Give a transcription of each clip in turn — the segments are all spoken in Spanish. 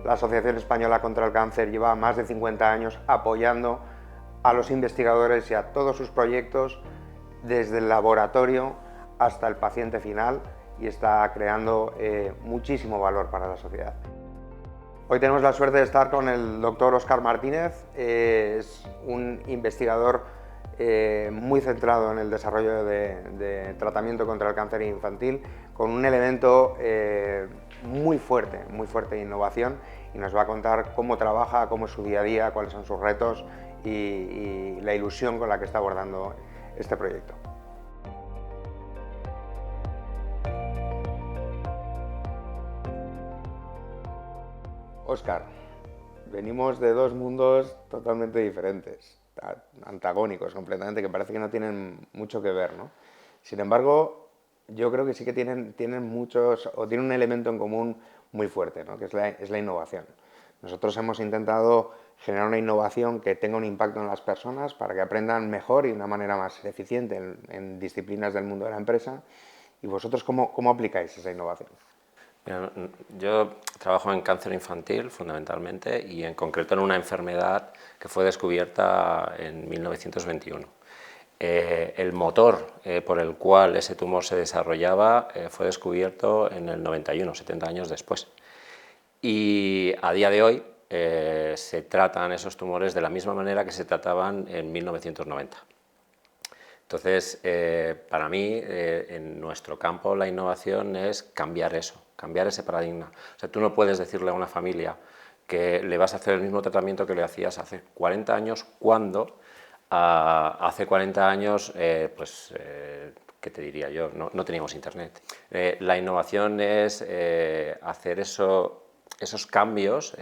La Asociación Española contra el Cáncer lleva más de 50 años apoyando a los investigadores y a todos sus proyectos desde el laboratorio hasta el paciente final y está creando muchísimo valor para la sociedad. Hoy tenemos la suerte de estar con el doctor Óscar Martínez, es un investigador muy centrado en el desarrollo de tratamiento contra el cáncer infantil, con un elemento muy fuerte de innovación, y nos va a contar cómo trabaja, cómo es su día a día, cuáles son sus retos y la ilusión con la que está abordando este proyecto. Óscar, venimos de dos mundos totalmente diferentes, antagónicos completamente, que parece que no tienen mucho que ver, ¿no? Sin embargo, yo creo que sí que tienen muchos, o tienen un elemento en común muy fuerte, ¿no? Que es la innovación. Nosotros hemos intentado generar una innovación que tenga un impacto en las personas para que aprendan mejor y de una manera más eficiente en disciplinas del mundo de la empresa. ¿Y vosotros cómo aplicáis esa innovación? Yo trabajo en cáncer infantil fundamentalmente y en concreto en una enfermedad que fue descubierta en 1921. El motor por el cual ese tumor se desarrollaba fue descubierto en el 91, 70 años después. Y a día de hoy se tratan esos tumores de la misma manera que se trataban en 1990. Entonces, para mí, en nuestro campo, la innovación es cambiar eso, cambiar ese paradigma. O sea, tú no puedes decirle a una familia que le vas a hacer el mismo tratamiento que le hacías hace 40 años cuando hace 40 años, ¿qué te diría yo? No teníamos internet. La innovación es hacer esos cambios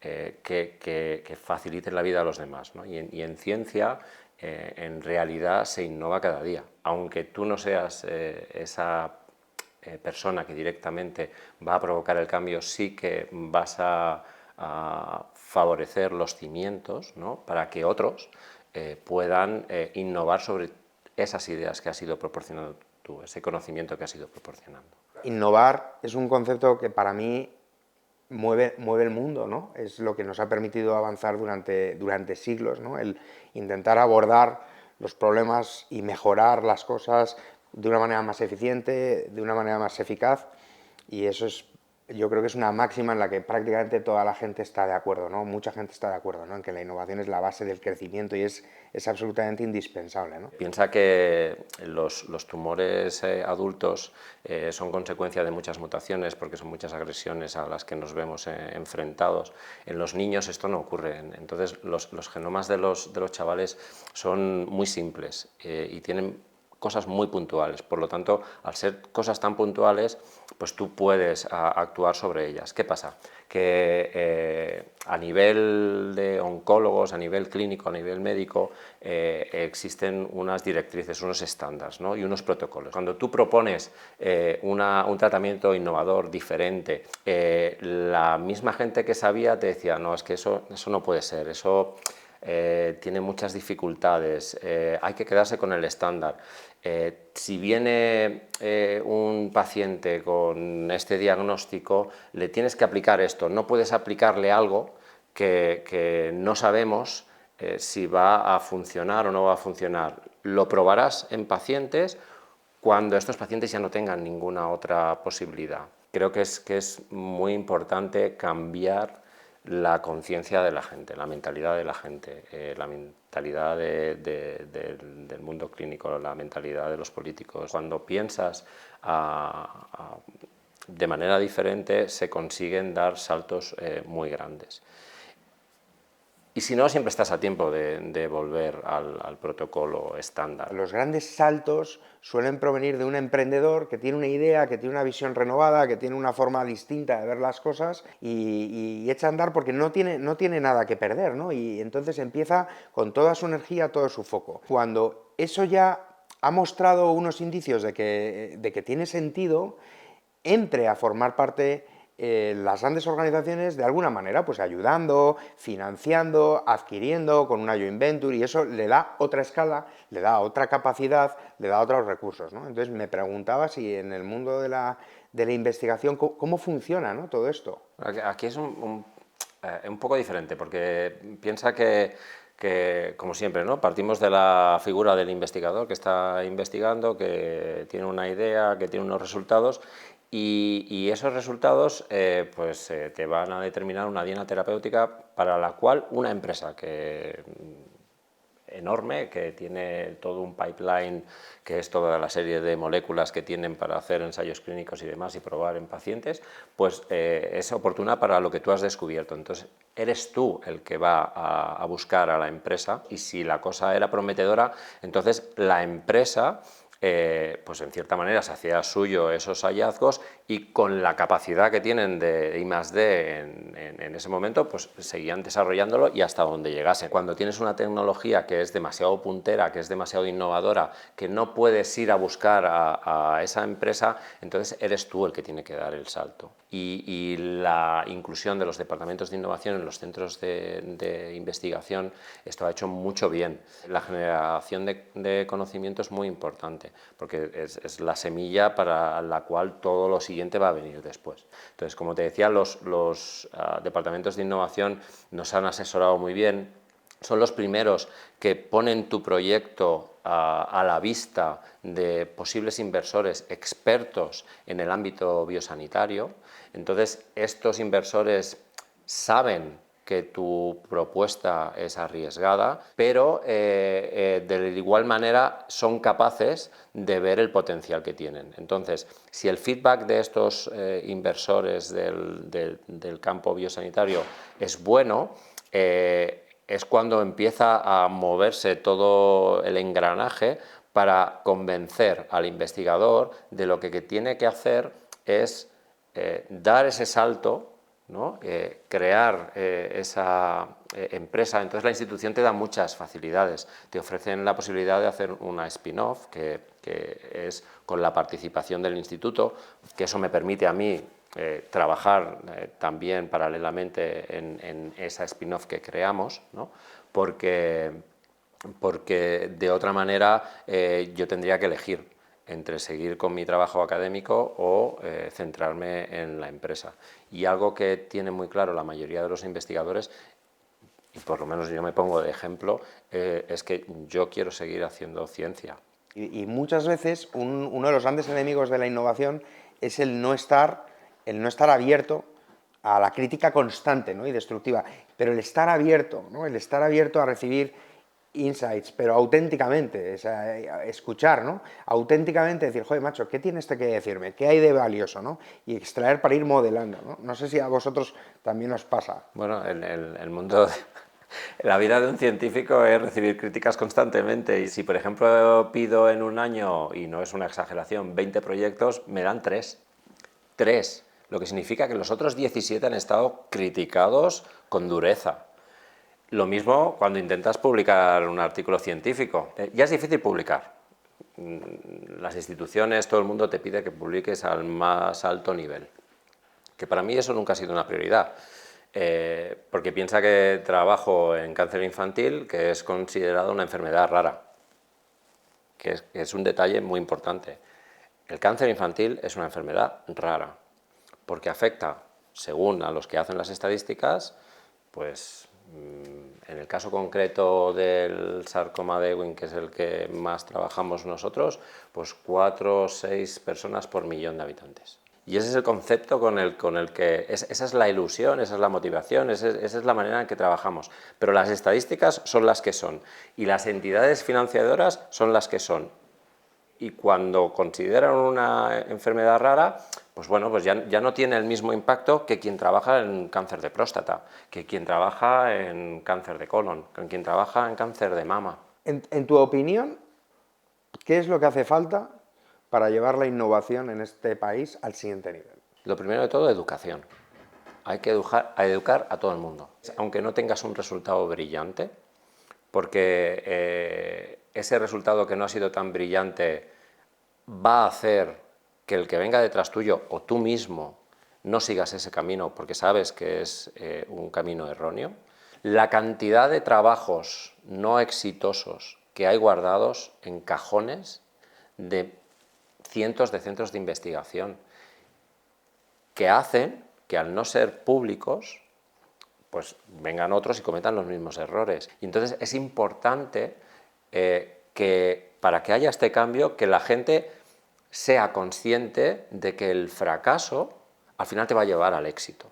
que faciliten la vida a los demás, ¿no? Y en ciencia, en realidad, se innova cada día. Aunque tú no seas esa persona que directamente va a provocar el cambio, sí que vas a favorecer los cimientos, ¿no? Para que otros puedan innovar sobre esas ideas que has ido proporcionando tú, ese conocimiento que has ido proporcionando. Innovar es un concepto que para mí mueve el mundo, ¿no? Es lo que nos ha permitido avanzar durante siglos, ¿no? El intentar abordar los problemas y mejorar las cosas de una manera más eficiente, de una manera más eficaz, y eso yo creo que es una máxima en la que prácticamente toda la gente está de acuerdo, ¿no? Mucha gente está de acuerdo, ¿no? En que la innovación es la base del crecimiento y es absolutamente indispensable, ¿no? Piensa que los tumores adultos son consecuencia de muchas mutaciones, porque son muchas agresiones a las que nos vemos enfrentados. En los niños esto no ocurre, entonces los genomas de los chavales son muy simples y tienen cosas muy puntuales, por lo tanto, al ser cosas tan puntuales, pues tú puedes actuar sobre ellas. ¿Qué pasa? Que a nivel de oncólogos, a nivel clínico, a nivel médico, existen unas directrices, unos estándares, ¿no? Y unos protocolos. Cuando tú propones un tratamiento innovador, diferente, la misma gente que sabía te decía, no, es que eso no puede ser, eso tiene muchas dificultades, hay que quedarse con el estándar. Si viene un paciente con este diagnóstico, le tienes que aplicar esto, no puedes aplicarle algo que no sabemos si va a funcionar o no va a funcionar. Lo probarás en pacientes cuando estos pacientes ya no tengan ninguna otra posibilidad. Creo que es muy importante cambiar la conciencia de la gente, la mentalidad de la gente, la mentalidad del mundo clínico, la mentalidad de los políticos. Cuando piensas de manera diferente, se consiguen dar saltos muy grandes. Y si no, siempre estás a tiempo de volver al protocolo estándar. Los grandes saltos suelen provenir de un emprendedor que tiene una idea, que tiene una visión renovada, que tiene una forma distinta de ver las cosas y echa a andar porque no tiene nada que perder, ¿no? Y entonces empieza con toda su energía, todo su foco. Cuando eso ya ha mostrado unos indicios de que tiene sentido, entre a formar parte las grandes organizaciones de alguna manera pues ayudando, financiando, adquiriendo con una joint venture, y eso le da otra escala, le da otra capacidad, le da otros recursos, ¿no? Entonces me preguntaba si en el mundo de la investigación, ¿cómo funciona, ¿no?, todo esto? Aquí es un poco diferente, porque piensa que, como siempre, ¿no?, partimos de la figura del investigador que está investigando, que tiene una idea, que tiene unos resultados, y esos resultados pues, te van a determinar una diana terapéutica para la cual una empresa enorme, que tiene todo un pipeline, que es toda la serie de moléculas que tienen para hacer ensayos clínicos y demás y probar en pacientes, pues es oportuna para lo que tú has descubierto. Entonces, eres tú el que va a buscar a la empresa, y si la cosa era prometedora, entonces la empresa pues en cierta manera se hacía suyo esos hallazgos, y con la capacidad que tienen de I+D en ese momento, pues seguían desarrollándolo y hasta donde llegase. Cuando tienes una tecnología que es demasiado puntera, que es demasiado innovadora, que no puedes ir a buscar a esa empresa, entonces eres tú el que tiene que dar el salto. Y la inclusión de los departamentos de innovación en los centros de investigación, esto ha hecho mucho bien. La generación de conocimiento es muy importante, porque es la semilla para la cual todo lo siguiente va a venir después. Entonces, como te decía, los departamentos de innovación nos han asesorado muy bien. Son los primeros que ponen tu proyecto a la vista de posibles inversores expertos en el ámbito biosanitario. Entonces, estos inversores saben que tu propuesta es arriesgada, pero de igual manera son capaces de ver el potencial que tienen. Entonces, si el feedback de estos inversores del campo biosanitario es bueno, es cuando empieza a moverse todo el engranaje para convencer al investigador de lo que tiene que hacer es dar ese salto, ¿no?, crear esa empresa. Entonces la institución te da muchas facilidades, te ofrecen la posibilidad de hacer una spin-off, que es con la participación del instituto, que eso me permite a mí trabajar también paralelamente en esa spin-off que creamos, ¿no?, porque de otra manera yo tendría que elegir entre seguir con mi trabajo académico o centrarme en la empresa. Y algo que tiene muy claro la mayoría de los investigadores, y por lo menos yo me pongo de ejemplo, es que yo quiero seguir haciendo ciencia. Y muchas veces uno de los grandes enemigos de la innovación es el no estar abierto a la crítica constante, ¿no?, y destructiva, pero el estar abierto, ¿no?, el estar abierto a recibir insights, pero auténticamente, o sea, escuchar, ¿no?, auténticamente decir, joder, macho, ¿qué tiene este que decirme? ¿Qué hay de valioso?, ¿no?, y extraer para ir modelando, ¿no? No sé si a vosotros también os pasa. Bueno, el mundo, la vida de un científico es recibir críticas constantemente, y si por ejemplo pido en un año, y no es una exageración, 20 proyectos, me dan 3, lo que significa que los otros 17 han estado criticados con dureza. Lo mismo cuando intentas publicar un artículo científico. Ya es difícil publicar. Las instituciones, todo el mundo te pide que publiques al más alto nivel, que para mí eso nunca ha sido una prioridad, porque piensa que trabajo en cáncer infantil, que es considerado una enfermedad rara, que es un detalle muy importante. El cáncer infantil es una enfermedad rara, porque afecta, según a los que hacen las estadísticas, pues en el caso concreto del sarcoma de Ewing, que es el que más trabajamos nosotros, pues 4 o 6 personas por millón de habitantes. Y ese es el concepto con el que, esa es la ilusión, esa es la motivación, esa es la manera en que trabajamos. Pero las estadísticas son las que son, y las entidades financiadoras son las que son. Y cuando consideran una enfermedad rara, pues bueno, pues ya no tiene el mismo impacto que quien trabaja en cáncer de próstata, que quien trabaja en cáncer de colon, que quien trabaja en cáncer de mama. En tu opinión, ¿qué es lo que hace falta para llevar la innovación en este país al siguiente nivel? Lo primero de todo, educación. Hay que educar a todo el mundo, aunque no tengas un resultado brillante, porque ese resultado que no ha sido tan brillante va a hacer que el que venga detrás tuyo o tú mismo no sigas ese camino porque sabes que es un camino erróneo. La cantidad de trabajos no exitosos que hay guardados en cajones de cientos de centros de investigación que hacen que al no ser públicos, pues vengan otros y cometan los mismos errores. Y entonces es importante que para que haya este cambio, que la gente sea consciente de que el fracaso al final te va a llevar al éxito.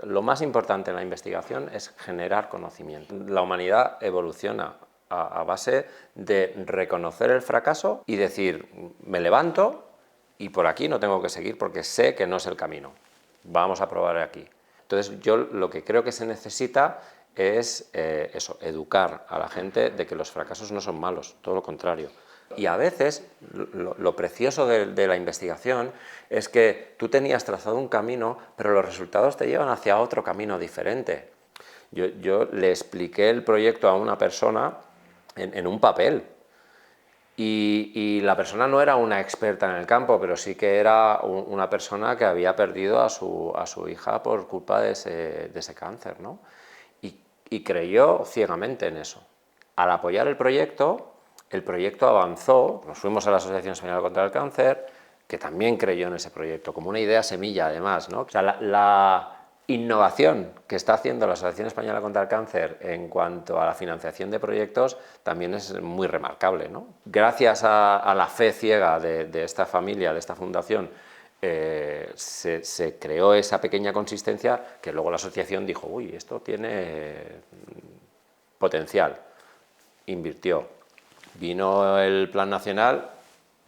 Lo más importante en la investigación es generar conocimiento. La humanidad evoluciona a base de reconocer el fracaso y decir, me levanto y por aquí no tengo que seguir porque sé que no es el camino. Vamos a probar aquí. Entonces yo lo que creo que se necesita es eso, educar a la gente de que los fracasos no son malos, todo lo contrario. Y a veces lo precioso de la investigación es que tú tenías trazado un camino, pero los resultados te llevan hacia otro camino diferente. Yo le expliqué el proyecto a una persona en un papel y la persona no era una experta en el campo, pero sí que era una persona que había perdido a su hija por culpa de ese cáncer, ¿no? Y creyó ciegamente en eso. Al apoyar el proyecto avanzó, nos fuimos a la Asociación Española contra el Cáncer, que también creyó en ese proyecto, como una idea semilla además, ¿no? O sea, la innovación que está haciendo la Asociación Española contra el Cáncer en cuanto a la financiación de proyectos también es muy remarcable, ¿no? Gracias a la fe ciega de esta familia, de esta fundación, se creó esa pequeña consistencia que luego la asociación dijo, uy, esto tiene potencial, invirtió. Vino el Plan Nacional,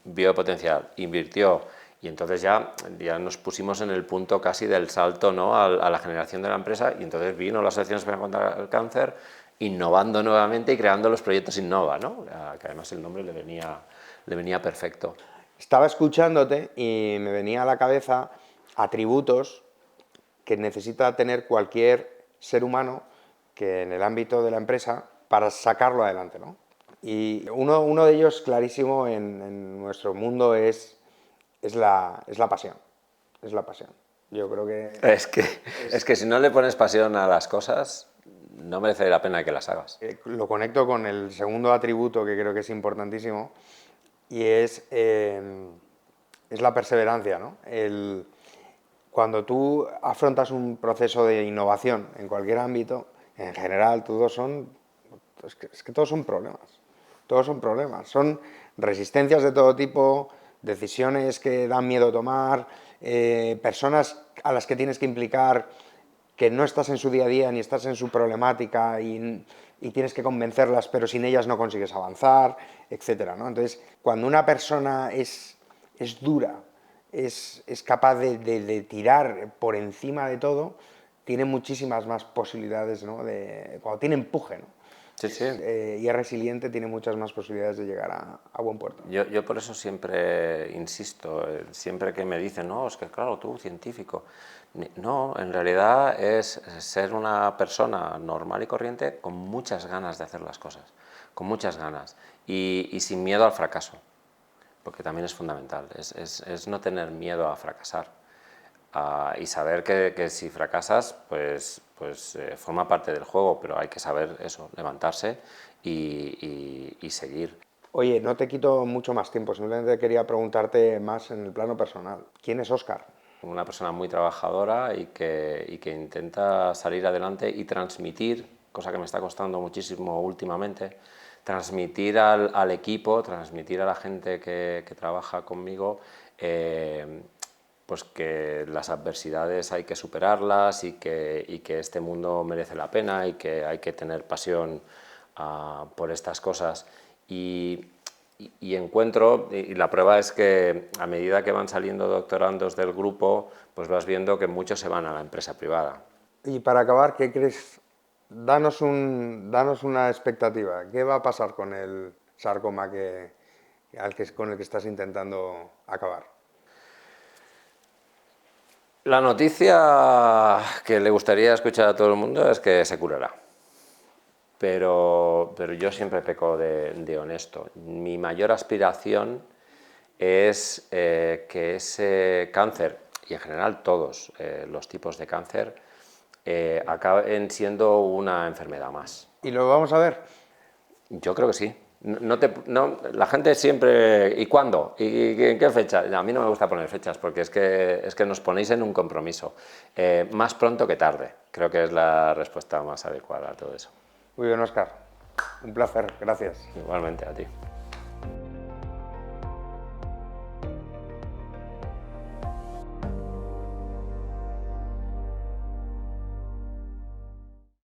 vio potencial, invirtió y entonces ya nos pusimos en el punto casi del salto, ¿no?, a la generación de la empresa y entonces vino la Asociación Española contra el Cáncer innovando nuevamente y creando los proyectos Innova, ¿no?, que además el nombre le venía perfecto. Estaba escuchándote y me venía a la cabeza atributos que necesita tener cualquier ser humano que en el ámbito de la empresa para sacarlo adelante, ¿no? Y uno de ellos clarísimo en nuestro mundo es la pasión. Es la pasión. Yo creo que... Es que si no le pones pasión a las cosas, no merece la pena que las hagas. Lo conecto con el segundo atributo que creo que es importantísimo y es la perseverancia, ¿no? Cuando tú afrontas un proceso de innovación en cualquier ámbito, en general es que todos son problemas. Todos son problemas. Son resistencias de todo tipo, decisiones que dan miedo tomar, personas a las que tienes que implicar que no estás en su día a día ni estás en su problemática y tienes que convencerlas, pero sin ellas no consigues avanzar, etcétera, ¿no? Entonces, cuando una persona es dura, es capaz de tirar por encima de todo, tiene muchísimas más posibilidades, ¿no? Cuando tiene empuje, ¿no? Sí, sí. Y es resiliente, tiene muchas más posibilidades de llegar a buen puerto. Yo por eso siempre insisto, siempre que me dicen, no, es que claro, tú científico. No, en realidad es ser una persona normal y corriente con muchas ganas de hacer las cosas, con muchas ganas y sin miedo al fracaso, porque también es fundamental, es no tener miedo a fracasar. Y saber que si fracasas, pues forma parte del juego, pero hay que saber eso, levantarse y seguir. Oye, no te quito mucho más tiempo, simplemente quería preguntarte más en el plano personal. ¿Quién es Óscar? Una persona muy trabajadora y que intenta salir adelante y transmitir, cosa que me está costando muchísimo últimamente, transmitir al equipo, transmitir a la gente que trabaja conmigo, pues que las adversidades hay que superarlas y que este mundo merece la pena y que hay que tener pasión por estas cosas. Y encuentro, y la prueba es que a medida que van saliendo doctorandos del grupo, pues vas viendo que muchos se van a la empresa privada. Y para acabar, ¿qué crees? Danos una expectativa. ¿Qué va a pasar con el sarcoma con el que estás intentando acabar? La noticia que le gustaría escuchar a todo el mundo es que se curará. Pero yo siempre peco de honesto. Mi mayor aspiración es que ese cáncer, y en general todos los tipos de cáncer acaben siendo una enfermedad más. ¿Y lo vamos a ver? Yo creo que sí. La gente siempre... ¿Y cuándo? ¿Y en qué fecha? A mí no me gusta poner fechas porque es que nos ponéis en un compromiso. Más pronto que tarde. Creo que es la respuesta más adecuada a todo eso. Muy bien, Óscar. Un placer. Gracias. Igualmente a ti.